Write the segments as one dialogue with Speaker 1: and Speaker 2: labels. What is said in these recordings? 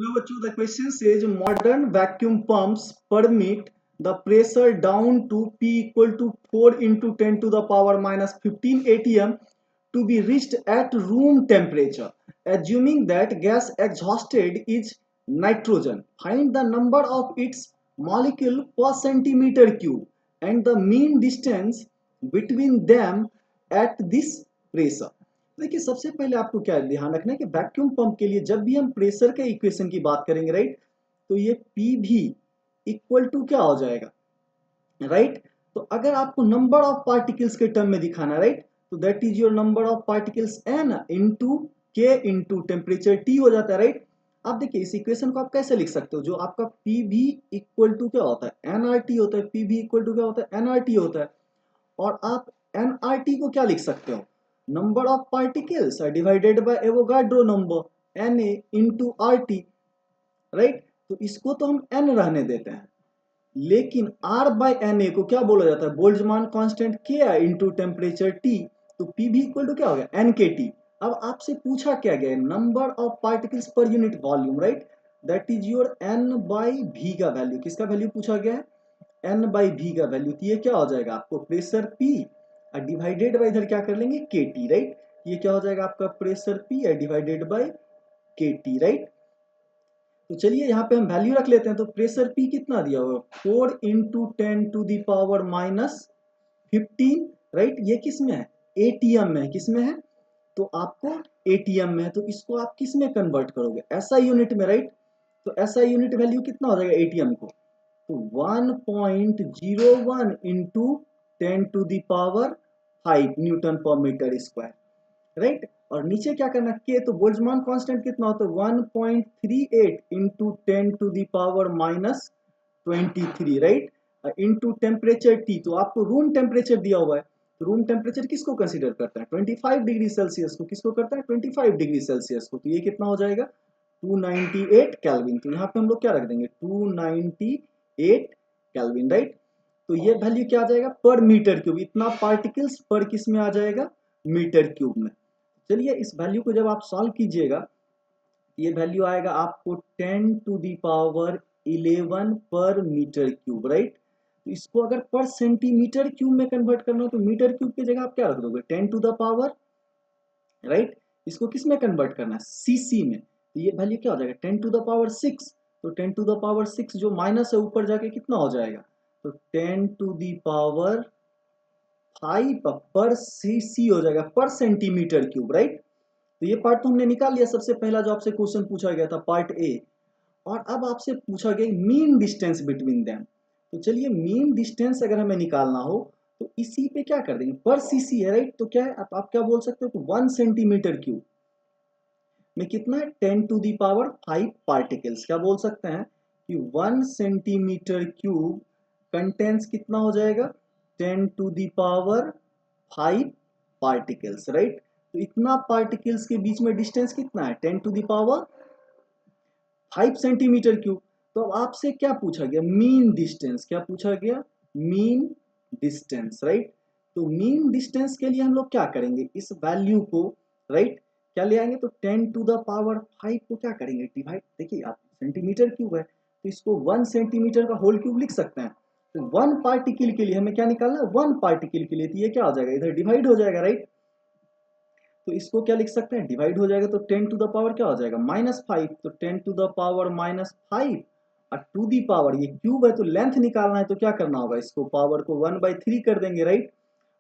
Speaker 1: Hello, bachcho. The question says modern vacuum pumps permit the pressure down to P equal to 4 into 10 to the power minus 15 atm to be reached at room temperature. Assuming that gas exhausted is nitrogen, find the number of its molecule per centimeter cube and the mean distance between them at this pressure. देखिए सबसे पहले आपको क्या ध्यान रखना है कि vacuum pump के लिए जब भी हम प्रेशर के इक्वेशन की बात करेंगे, राइट, तो ये पी भी इक्वल टू क्या हो जाएगा, राइट। तो अगर आपको नंबर ऑफ पार्टिकल्स के टर्म में दिखाना, राइट, तो that is your number of particles N into K into temperature T हो जाता है, राइट। आप देखिए इस इक्वेशन को आप कैसे लिख सकते हो, जो आपका पी भी इक्वल टू क्या होता है, एन आर टी होता है। पी भी इक्वल टू क्या होता है, एन आर टी होता है। और आप एन आर टी को क्या लिख सकते हो, number of particles divided by Avogadro number N A into R T, right. तो इसको तो हम एन रहने देते हैं, लेकिन आर बाय एन ए को क्या बोला जाता है, बोल्ट्जमान कांस्टेंट के इंटू टेम्परेचर टी। तो पी भी इक्वल टू क्या हो गया, एन के टी। अब आपसे पूछा क्या गया, number of particles per unit volume, right, that is your N by V का वैल्यू। किसका वैल्यू पूछा गया है, एन बाई भी का वैल्यू। तो ये क्या हो जाएगा आपको, प्रेशर पी डिवाइडेड बाई इधर क्या कर लेंगे, के टी, राइट। ये क्या हो जाएगा आपका, प्रेशर पी डिवाइडेड बाई के टी, राइट। तो चलिए यहाँ पे हम वैल्यू रख लेते हैं। तो प्रेशर पी कितना दिया हुआ, 4 इंटू 10⁻⁻15, राइट। ये किस में है, एटीएम में है। किस में है, तो आपको एटीएम में है। तो इसको आप किस में कन्वर्ट करोगे, एसआई यूनिट में, राइट। तो एसआई यूनिट वैल्यू कितना हो जाएगा एटीएम को, तो 1.01 इंटू 10⁵ न्यूटन पर मीटर स्क्वायर, राइट। और नीचे क्या करना, के, तो बोल्ट्जमान कांस्टेंट कितना होता है, 1.38 into 10⁻⁻23, right, into temperature T. तो आपको रूम टेम्परेचर दिया हुआ है। तो रूम टेम्परेचर किसको कंसीडर करता है, 25 डिग्री सेल्सियस को। किसको करता है, 25 डिग्री सेल्सियस को। तो ये कितना हो जाएगा, 298 केल्विन। तो यहाँ पे हम लोग क्या रख देंगे, 298 केल्विन, राइट। तो ये वैल्यू क्या आ जाएगा, पर मीटर क्यूब। इतना पार्टिकल्स पर किस में आ जाएगा, मीटर क्यूब में। चलिए इस वैल्यू को जब आप सॉल्व कीजिएगा, ये वैल्यू आएगा आपको 10⁻11 पर मीटर क्यूब, राइट। तो इसको अगर पर सेंटीमीटर क्यूब में कन्वर्ट करना हो तो मीटर क्यूब की जगह आप क्या रख दोगे, 10⁻, राइट। इसको किस में कन्वर्ट करना है, सीसी में। तो ये वैल्यू क्या हो जाएगा, 10⁶। तो 10⁶ जो माइनस है ऊपर जाके कितना हो जाएगा, तो 10⁵ पर सीसी हो जाएगा, पर सेंटीमीटर क्यूब, राइट। तो ये पार्ट तो हमने निकाल लिया, सबसे पहला जो आपसे क्वेश्चन पूछा गया था पार्ट ए। और अब आपसे पूछा गया मीन डिस्टेंस बिटवीन देम। तो चलिए मीन डिस्टेंस अगर हमें निकालना हो तो इसी पे क्या कर देंगे, पर सीसी है, राइट। तो क्या है, आप क्या बोल सकते हो, 1 सेंटीमीटर क्यूब में कितना है, 10⁵ पार्टिकल्स। क्या बोल सकते हैं कि 1 सेंटीमीटर क्यूब कंटेंस कितना हो जाएगा, 10⁵ पार्टिकल्स, राइट। तो इतना पार्टिकल्स के बीच में डिस्टेंस कितना है, 10⁵ सेंटीमीटर क्यूब। तो अब आपसे क्या पूछा गया, मीन डिस्टेंस। क्या पूछा गया, मीन डिस्टेंस, राइट। तो मीन डिस्टेंस के लिए हम लोग क्या करेंगे, इस वैल्यू को, राइट, क्या ले आएंगे, तो 10⁵ को क्या करेंगे, डिवाइड। देखिए आप सेंटीमीटर क्यूब है तो इसको 1 सेंटीमीटर का होल क्यूब लिख सकते हैं। तो 1 पार्टिकल के लिए हमें क्या निकालना है, 1 पार्टिकल के लिए। तो ये क्या हो जाएगा, इधर डिवाइड हो जाएगा, राइट। तो इसको क्या लिख सकते हैं, डिवाइड हो जाएगा। तो 10⁻ क्या हो जाएगा, -5। तो 10⁻⁻5 और टू दी पावर, ये क्यूब है तो लेंथ निकालना है, तो क्या करना होगा, इसको पावर को 1/3 कर देंगे, राइट।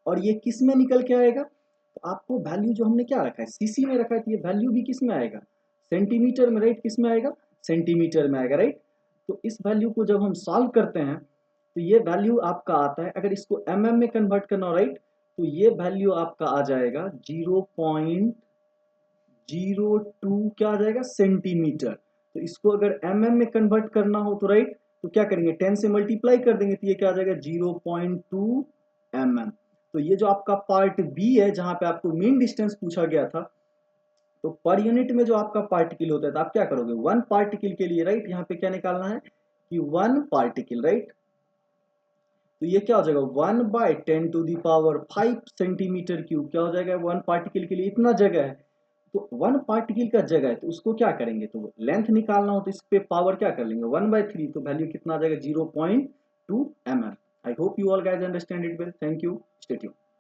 Speaker 1: और ये किस में निकल के आएगा, तो आपको वैल्यू जो हमने क्या रखा है, सीसी में रखा है, तो ये वैल्यू भी किस में आएगा, सेंटीमीटर में, राइट। किस में आएगा, सेंटीमीटर में आएगा, राइट। तो इस वैल्यू को जब हम सॉल्व करते हैं तो ये वैल्यू आपका आता है, अगर इसको mm में कन्वर्ट करना हो, राइट, तो ये वैल्यू आपका आ जाएगा 0.02 क्या आ जाएगा, सेंटीमीटर। तो इसको अगर mm में कन्वर्ट करना हो तो, राइट, तो क्या करेंगे, 10 से मल्टीप्लाई कर देंगे। तो ये क्या आ जाएगा, 0.2 mm। तो ये जो आपका पार्ट बी है जहां पे आपको मीन डिस्टेंस पूछा गया था, तो पर यूनिट में जो आपका पार्टिकल होता है, तो आप क्या करोगे, 1 पार्टिकल के लिए, राइट, यहाँ पे क्या निकालना है कि 1 पार्टिकल, राइट। तो ये क्या हो जाएगा, 1/10⁵ सेंटीमीटर क्यूब क्या हो जाएगा, 1 पार्टिकल के लिए इतना जगह है। तो 1 पार्टिकल का जगह है तो उसको क्या करेंगे, तो लेंथ निकालना हो तो इस पे पावर क्या कर लेंगे 1/3, तो वैल्यू कितना आ जाएगा 0.2 mm। I hope you all guys understand it well. Thank you, stay tuned.